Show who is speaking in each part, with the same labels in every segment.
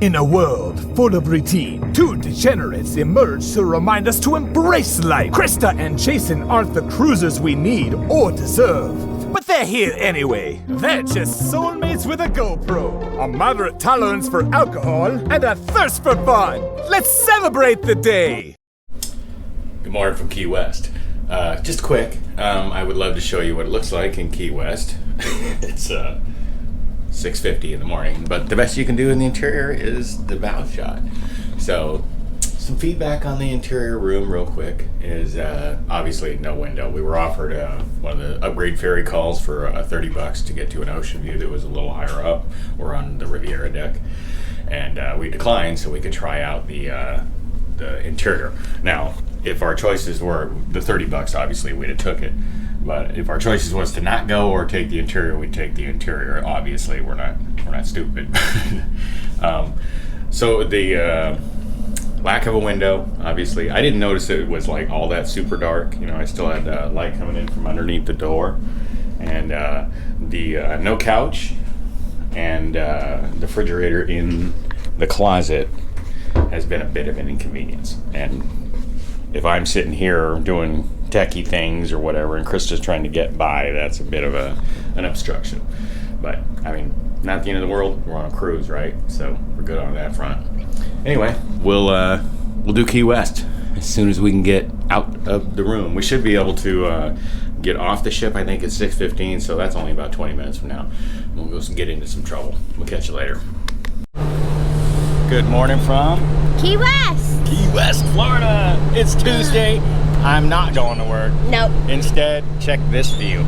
Speaker 1: In a world full of routine, two degenerates emerge to remind us to embrace life. Krista and Jason aren't the cruisers we need or deserve, but they're here anyway. They're just soulmates with a GoPro, a moderate tolerance for alcohol, and a thirst for fun. Let's celebrate the day.
Speaker 2: Good morning from Key West. Just quick, I would love to show you what it looks like in Key West. It's 6:50 in the morning, but the best you can do in the interior is the bow shot. So some feedback on the interior room real quick is obviously no window. We were offered one of the upgrade ferry calls for $30 to get to an ocean view that was a little higher up. We're on the Riviera deck, and we declined so we could try out the interior. Now, if our choices were the $30, obviously we'd have took it. But if our choices was to not go or take the interior, we'd take the interior. Obviously, we're not stupid. So the lack of a window, obviously, I didn't notice it was like all that super dark. You know, I still had light coming in from underneath the door, and the no couch and the refrigerator in the closet has been a bit of an inconvenience. And if I'm sitting here doing techie things or whatever, and Krista's trying to get by, that's a bit of an obstruction. But I mean, not the end of the world. We're on a cruise, right? So we're good on that front. Anyway, we'll do Key West as soon as we can get out of the room. We should be able to get off the ship. I think it's 6:15, so that's only about 20 minutes from now. We'll go get into some trouble. We'll catch you later. Good morning from
Speaker 3: Key West.
Speaker 2: Key West, Florida. It's Tuesday. I'm not going to work.
Speaker 3: Nope.
Speaker 2: Instead, check this view.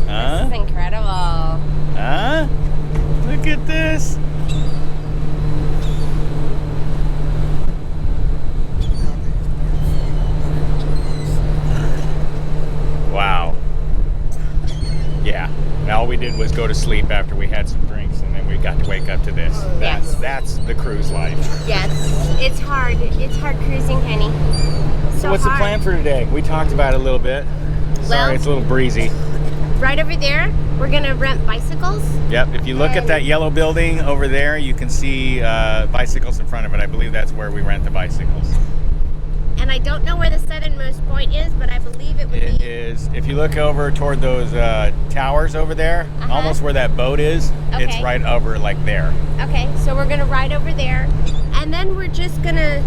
Speaker 2: Huh?
Speaker 3: This is incredible.
Speaker 2: Huh? Look at this. Wow. Yeah. All we did was go to sleep after we had some drinks, and then we got to wake up to this. That's the cruise life.
Speaker 3: Yes. It's hard. It's hard cruising, honey.
Speaker 2: So what's the plan for today? We talked about it a little bit. Sorry, it's a little breezy.
Speaker 3: Right over there, we're going to rent bicycles.
Speaker 2: Yep. If you look at that yellow building over there, you can see bicycles in front of it. I believe that's where we rent the bicycles.
Speaker 3: And I don't know where the southernmost point is, but I believe it would be.
Speaker 2: It is. If you look over toward those towers over there, almost where that boat is, it's right over like there.
Speaker 3: Okay, so we're gonna ride over there, and then we're just gonna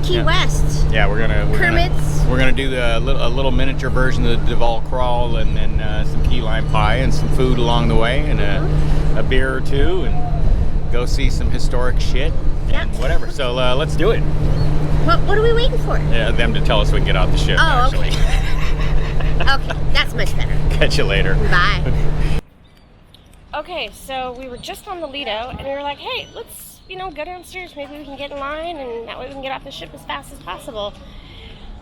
Speaker 3: Key West.
Speaker 2: Yeah, we're gonna do a little miniature version of the Duval crawl, and then some key lime pie and some food along the way, and a beer or two, and go see some historic shit and whatever. So let's do it.
Speaker 3: What are we waiting for?
Speaker 2: Yeah, them to tell us we can get off the ship.
Speaker 3: Oh,
Speaker 2: actually.
Speaker 3: Okay. Okay, that's much better.
Speaker 2: Catch you later.
Speaker 3: Bye. Okay, so we were just on the Lido, and we were like, hey, let's, go downstairs. Maybe we can get in line, and that way we can get off the ship as fast as possible.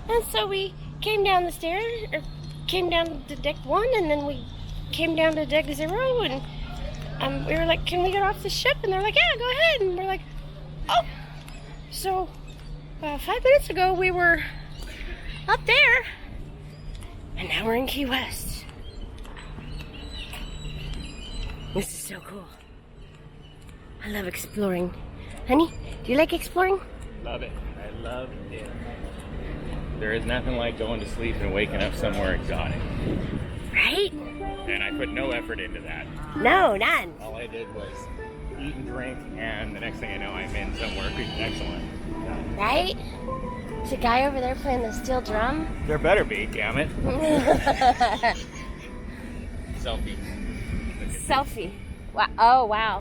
Speaker 3: And so we came down the stairs, or came down to deck 1, and then we came down to deck 0, and we were like, can we get off the ship? And they're like, yeah, go ahead. And we're like, oh. So 5 minutes ago we were up there, and now we're in Key West. This is so cool. I love exploring. Honey, do you like exploring?
Speaker 2: Love it. I love it. There is nothing like going to sleep and waking up somewhere exotic.
Speaker 3: Right?
Speaker 2: And I put no effort into that.
Speaker 3: No, none.
Speaker 2: All I did was eat and drink, and the next thing I know, I'm in somewhere excellent.
Speaker 3: Right? There's a guy over there playing the steel drum.
Speaker 2: There better be, damn it. Selfie.
Speaker 3: Selfie. Wow. Oh, wow.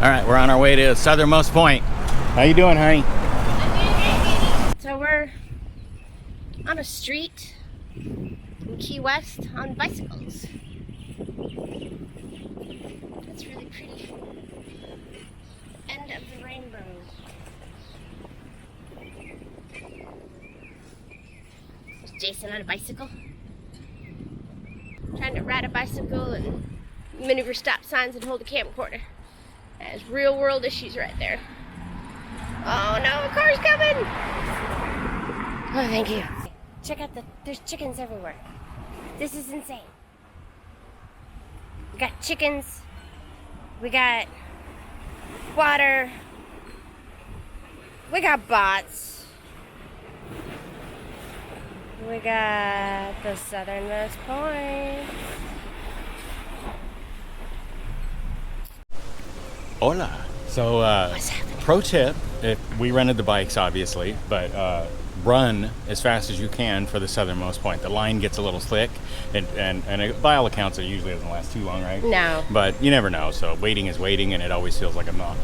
Speaker 2: All right, we're on our way to the southernmost point. How you doing, honey?
Speaker 3: So we're on a street in Key West on bicycles. That's really pretty. End of the rainbow. Is Jason on a bicycle? Trying to ride a bicycle and maneuver stop signs and hold a camcorder. That's real world issues right there. Oh no, a car's coming! Oh, thank you. Check out there's chickens everywhere. This is insane. We got chickens. We got water. We got bots. We got the southernmost point.
Speaker 2: Hola. So,
Speaker 3: What's happening?
Speaker 2: pro tip, if we rented the bikes, obviously, but run as fast as you can for the southernmost point. The line gets a little slick, and by all accounts, it usually doesn't last too long, right?
Speaker 3: No.
Speaker 2: But you never know. So waiting is waiting, and it always feels like a month.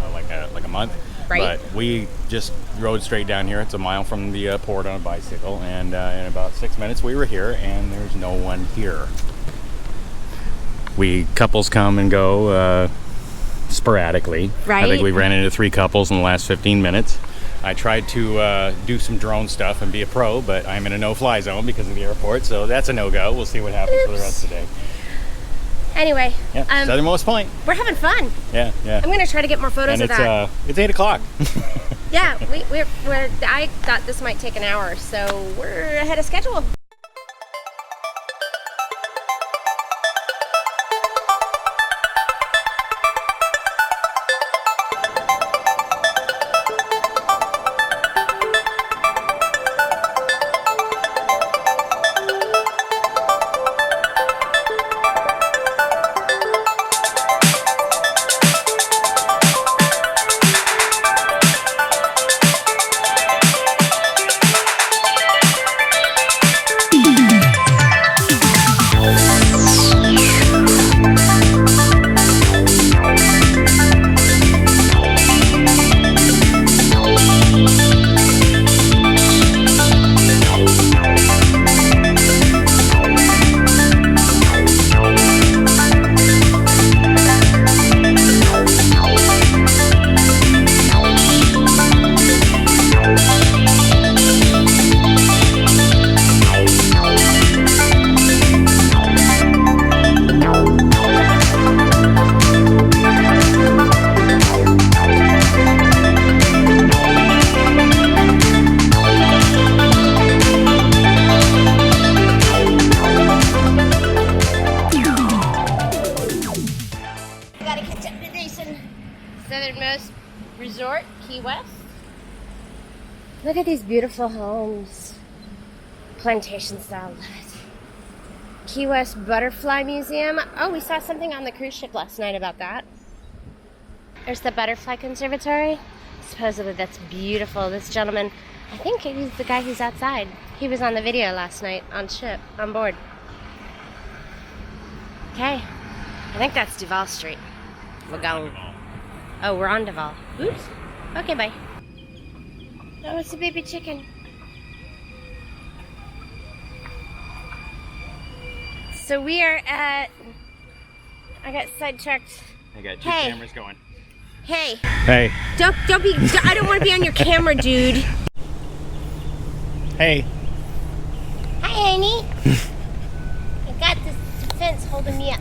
Speaker 3: Right.
Speaker 2: But we just rode straight down here. It's a mile from the port on a bicycle, and in about 6 minutes we were here, and there's no one here. Couples come and go sporadically.
Speaker 3: Right.
Speaker 2: I think we ran into 3 couples in the last 15 minutes. I tried to do some drone stuff and be a pro, but I'm in a no-fly zone because of the airport, so that's a no-go. We'll see what happens for the rest of the day.
Speaker 3: Anyway,
Speaker 2: Yeah, southernmost point.
Speaker 3: we're having fun.
Speaker 2: Yeah.
Speaker 3: I'm gonna try to get more photos
Speaker 2: And
Speaker 3: of that.
Speaker 2: it's 8 o'clock.
Speaker 3: Yeah, I thought this might take an hour, so we're ahead of schedule. Southernmost resort, Key West. Look at these beautiful homes. Plantation style, love it. Key West Butterfly Museum. Oh, we saw something on the cruise ship last night about that. There's the Butterfly Conservatory. Supposedly that's beautiful. This gentleman, I think he's the guy who's outside. He was on the video last night on board. Okay, I think that's Duval Street. We're going. Oh, we're on Duval. Oops. Okay, bye. Oh, it's a baby chicken. So we are at... I got sidetracked.
Speaker 2: I got 2
Speaker 3: Hey.
Speaker 2: cameras going.
Speaker 3: Hey,
Speaker 2: Hey.
Speaker 3: don't be... I don't want to be on your camera, dude.
Speaker 2: Hey.
Speaker 3: Hi, Annie. I got this fence holding me up.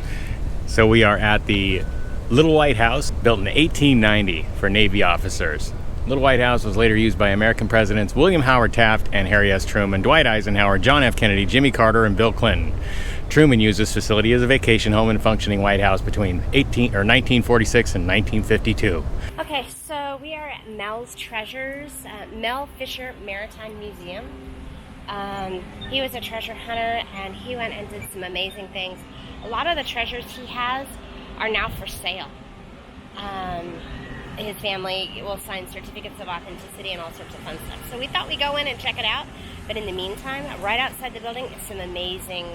Speaker 2: So we are at the Little White House, built in 1890 for Navy officers. Little White House was later used by American presidents William Howard Taft and Harry S. Truman, Dwight Eisenhower, John F. Kennedy, Jimmy Carter, and Bill Clinton. Truman used this facility as a vacation home and functioning White House between 1946 and 1952.
Speaker 3: Okay, so we are at Mel's Treasures, Mel Fisher Maritime Museum. He was a treasure hunter and he went and did some amazing things. A lot of the treasures he has are now for sale. His family will sign certificates of authenticity and all sorts of fun stuff. So we thought we'd go in and check it out. But in the meantime, right outside the building is some amazing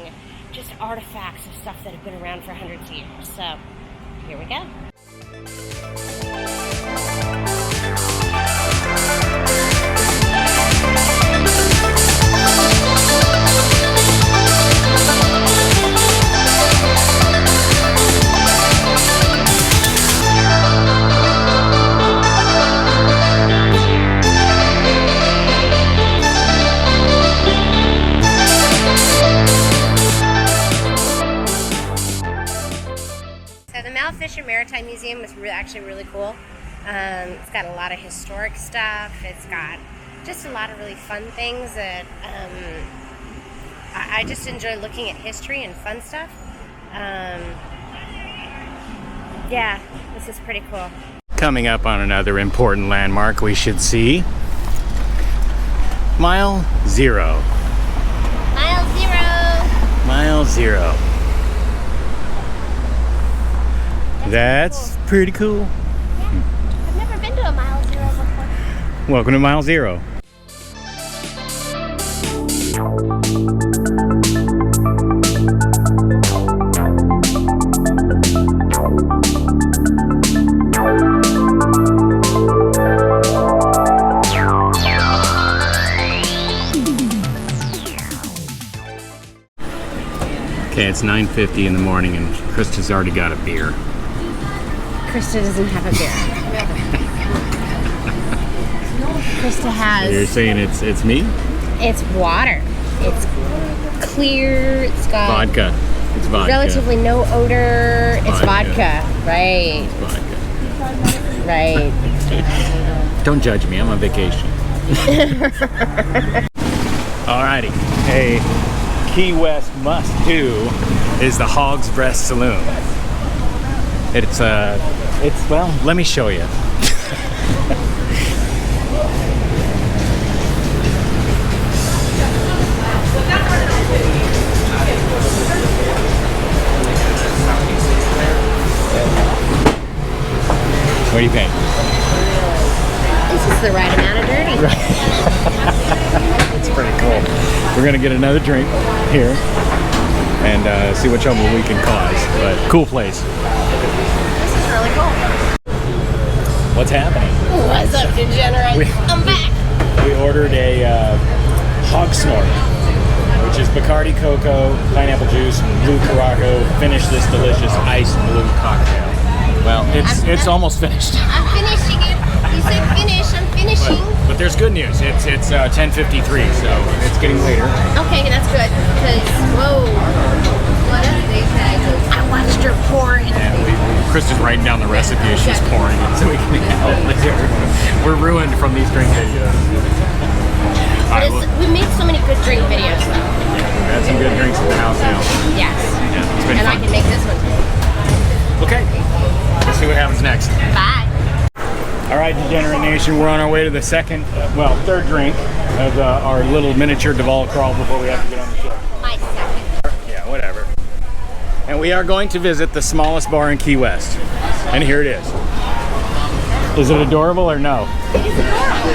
Speaker 3: just artifacts of stuff that have been around for hundreds of years. So here we go. Maritime Museum was actually really cool. It's got a lot of historic stuff. It's got just a lot of really fun things that I just enjoy looking at history and fun stuff. Yeah, this is pretty cool.
Speaker 2: Coming up on another important landmark we should see. Mile Zero.
Speaker 3: Mile Zero.
Speaker 2: Mile Zero. That's
Speaker 3: cool.
Speaker 2: pretty cool.
Speaker 3: Yeah, I've never been to a Mile Zero before.
Speaker 2: Welcome to Mile Zero. Okay, it's 9:50 in the morning and Krista's already got a beer.
Speaker 3: Krista doesn't have a beer. Krista has...
Speaker 2: You're saying it's me?
Speaker 3: It's water. It's clear. It's got
Speaker 2: Vodka. It's vodka.
Speaker 3: relatively no odor. It's vodka. Right.
Speaker 2: It's vodka.
Speaker 3: Right.
Speaker 2: Don't judge me, I'm on vacation. Alrighty. A Key West must-do is the Hog's Breast Saloon. It's well, let me show you. What do you think?
Speaker 3: This is the right amount of dirty.
Speaker 2: It's pretty cool. We're gonna get another drink here and see what trouble we can cause. But cool place.
Speaker 3: This is really cool.
Speaker 2: What's happening?
Speaker 3: What's up, degenerates? I'm back.
Speaker 2: We ordered a hog snort, which is Bacardi cocoa, pineapple juice, and blue Caraco. Finish this delicious iced blue cocktail. Well, it's almost finished.
Speaker 3: I'm finishing it. You said finish. I'm finishing.
Speaker 2: But there's good news. It's 10:53, so it's getting later.
Speaker 3: Okay, that's good. Because whoa, what a big bag. I watched her pour it.
Speaker 2: And Krista's writing down the recipe as she's pouring it, so we can help later. We're ruined from these drink videos.
Speaker 3: But we made so many good drink videos, though.
Speaker 2: We've had some good drinks at the house now.
Speaker 3: Yes.
Speaker 2: Yeah, it's been
Speaker 3: And
Speaker 2: fun.
Speaker 3: I can make this one too.
Speaker 2: Okay, let's see what happens next.
Speaker 3: Bye.
Speaker 2: All right, Degenerate Nation, we're on our way to the third drink of our little miniature Duval crawl before we have to get on the ship.
Speaker 3: My second.
Speaker 2: Yeah, whatever. And we are going to visit the smallest bar in Key West. And here it is. Is it adorable or no?
Speaker 3: It is adorable.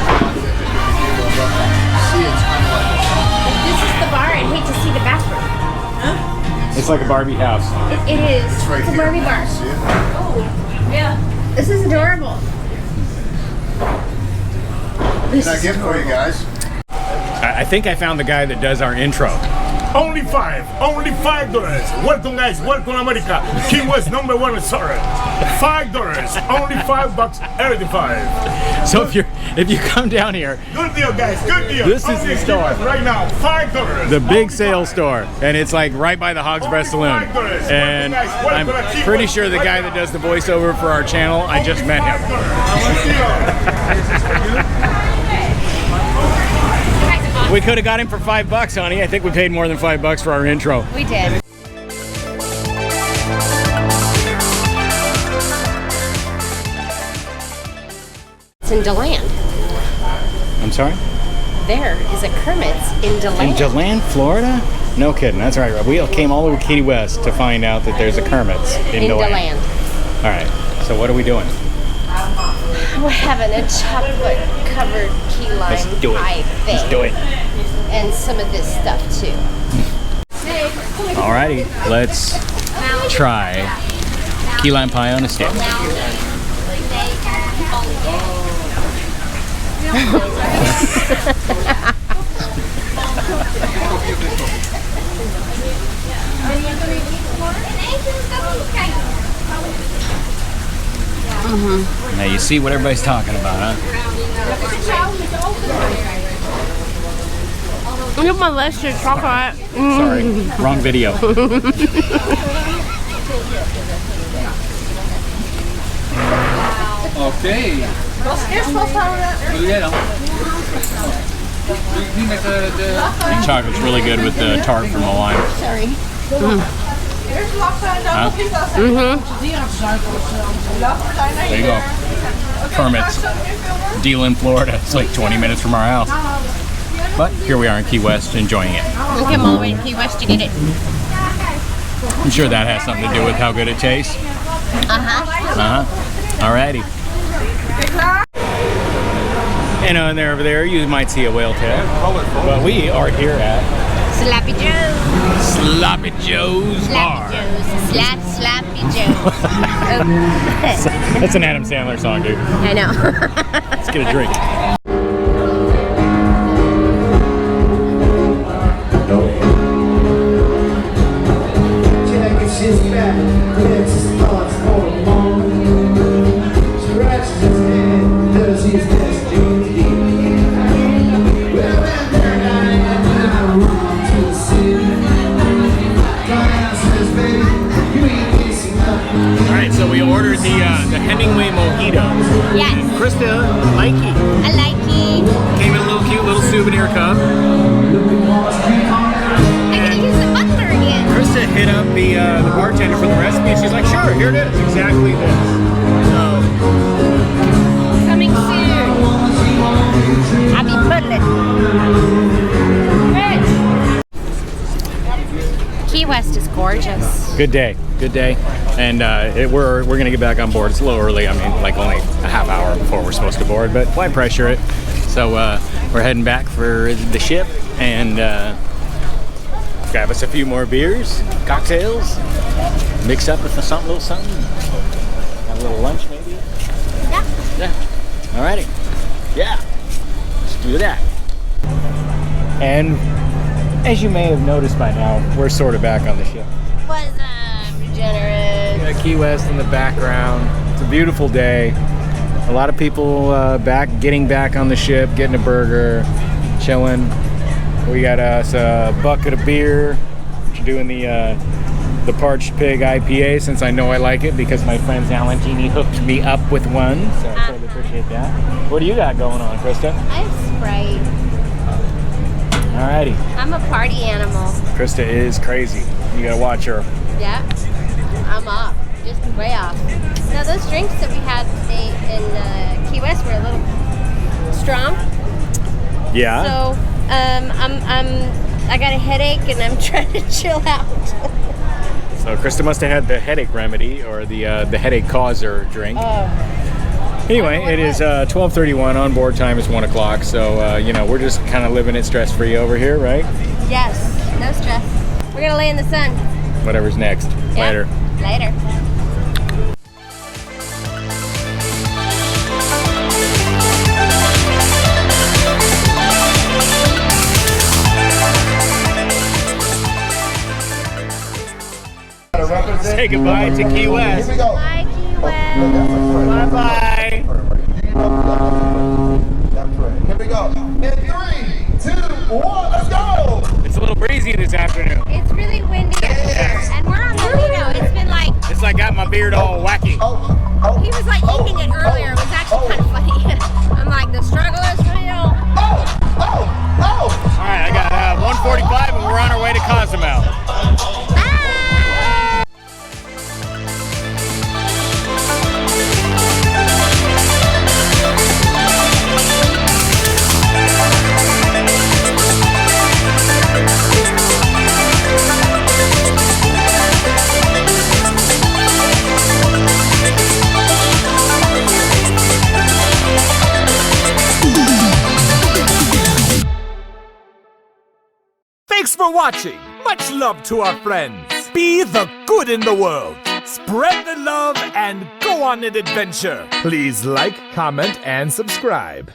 Speaker 3: If this is the bar, I'd hate to see the bathroom.
Speaker 2: It's like a Barbie house.
Speaker 3: It is. It's a Barbie bar. Oh, yeah. This is adorable.
Speaker 4: What can I get for you guys?
Speaker 2: I think I found the guy that does our intro.
Speaker 1: Only $5. Welcome, guys. Welcome, America. Key West #1 restaurant. $5. Only $5. Everything $5.
Speaker 2: So if you come down here,
Speaker 1: Good deal, guys. Good deal.
Speaker 2: This is
Speaker 1: Only
Speaker 2: the store.
Speaker 1: right now. $5.
Speaker 2: the big
Speaker 1: Only
Speaker 2: sales
Speaker 1: $5.
Speaker 2: store, and it's like right by the Hog's Breast Saloon.
Speaker 1: $5.
Speaker 2: And I'm pretty sure the guy that does the voiceover for our channel, I just met him. We could have got him for $5, honey. I think we paid more than $5 for our intro.
Speaker 3: We did. It's in DeLand.
Speaker 2: I'm sorry?
Speaker 3: There is a Kermit's in DeLand.
Speaker 2: In DeLand, Florida? No kidding. That's right. We came all over Key West to find out that there's a Kermit's in DeLand. All right. So what are we doing?
Speaker 3: We're having a chocolate-covered key lime
Speaker 2: Let's do it.
Speaker 3: pie thing.
Speaker 2: Let's do it.
Speaker 3: And some of this stuff, too.
Speaker 2: Alrighty, let's try key lime pie on a stick. Now you see what everybody's talking about, huh?
Speaker 3: Look at my list of chocolate.
Speaker 2: Sorry, wrong video.
Speaker 5: Okay.
Speaker 2: The chocolate's really good with the tart from the lime.
Speaker 3: Sorry.
Speaker 2: Huh? There you go. Kermit's. Deal in Florida. It's like 20 minutes from our house. But here we are in Key West enjoying it.
Speaker 3: We came all the way to Key West to get it.
Speaker 2: I'm sure that has something to do with how good it tastes. Alrighty. And over there, you might see a whale tail. But we are here at
Speaker 3: Sloppy Joe's.
Speaker 2: Sloppy Joe's Bar.
Speaker 3: Sloppy Joe's.
Speaker 2: That's an Adam Sandler song, dude.
Speaker 3: I know.
Speaker 2: Let's get a drink.
Speaker 5: His back, clears his thoughts for a moment. Scratches his head, does his best to keep. Well, and there I am, I'm wrong to see. My answer is, baby, you ain't missing nothing.
Speaker 2: Alright, so we ordered the Hemingway Mojito.
Speaker 3: Yes.
Speaker 2: Krista, likey.
Speaker 3: I like it.
Speaker 2: Came in a little cute little souvenir cup.
Speaker 3: I gotta use the butler again.
Speaker 2: Krista hit up the bartender for the recipe, and she's like, sure, here it is, exactly this. So,
Speaker 3: Coming soon. I'll be butling. Key West is gorgeous.
Speaker 2: good day, and we're gonna get back on board. It's a little early. I mean, like only a half hour before we're supposed to board, but why pressure it? So we're heading back for the ship and grab us a few more beers, cocktails, mix up with something, little something. Have a little lunch maybe. Yeah. Alrighty. Yeah. Let's do that. And as you may have noticed by now, we're sort of back on the ship.
Speaker 3: What's up, Regenerate?
Speaker 2: Yeah, Key West in the background. It's a beautiful day. A lot of people getting back on the ship, getting a burger, chilling. We got us a bucket of beer. Doing the Parched Pig IPA since I know I like it because my friend Valentini hooked me up with one. So I totally appreciate that. What do you got going on, Krista?
Speaker 3: I have Sprite.
Speaker 2: Alrighty.
Speaker 3: I'm a party animal.
Speaker 2: Krista is crazy. You gotta watch her.
Speaker 3: Yeah. I'm off. Just way off. Now those drinks that we had today in Key West were a little strong.
Speaker 2: Yeah.
Speaker 3: So I got a headache and I'm trying to chill out.
Speaker 2: So Krista must have had the headache remedy or the headache causer drink. Anyway, it is 12:31. On board time is 1 o'clock. So we're just kind of living it stress-free over here, right?
Speaker 3: Yes. No stress. We're gonna lay in the sun.
Speaker 2: Whatever's next.
Speaker 3: Yeah.
Speaker 2: Later.
Speaker 3: Later.
Speaker 2: Say goodbye to Key West.
Speaker 4: Here we go.
Speaker 3: Bye, Key West.
Speaker 2: Bye-bye.
Speaker 4: That's right. Here we go. In 3, 2, 1, let's go.
Speaker 2: It's a little breezy this afternoon.
Speaker 3: It's really windy. And we're on the Lido. It's been like,
Speaker 2: It's like got my beard all wacky.
Speaker 3: he was like eating it earlier. It was actually kind of funny. I'm like, the struggle is real.
Speaker 2: All right, I got 1:45 and we're on our way to Cozumel.
Speaker 3: Bye.
Speaker 1: Thanks for watching. Much love to our friends. Be the good in the world. Spread the love and go on an adventure. Please like, comment, and subscribe.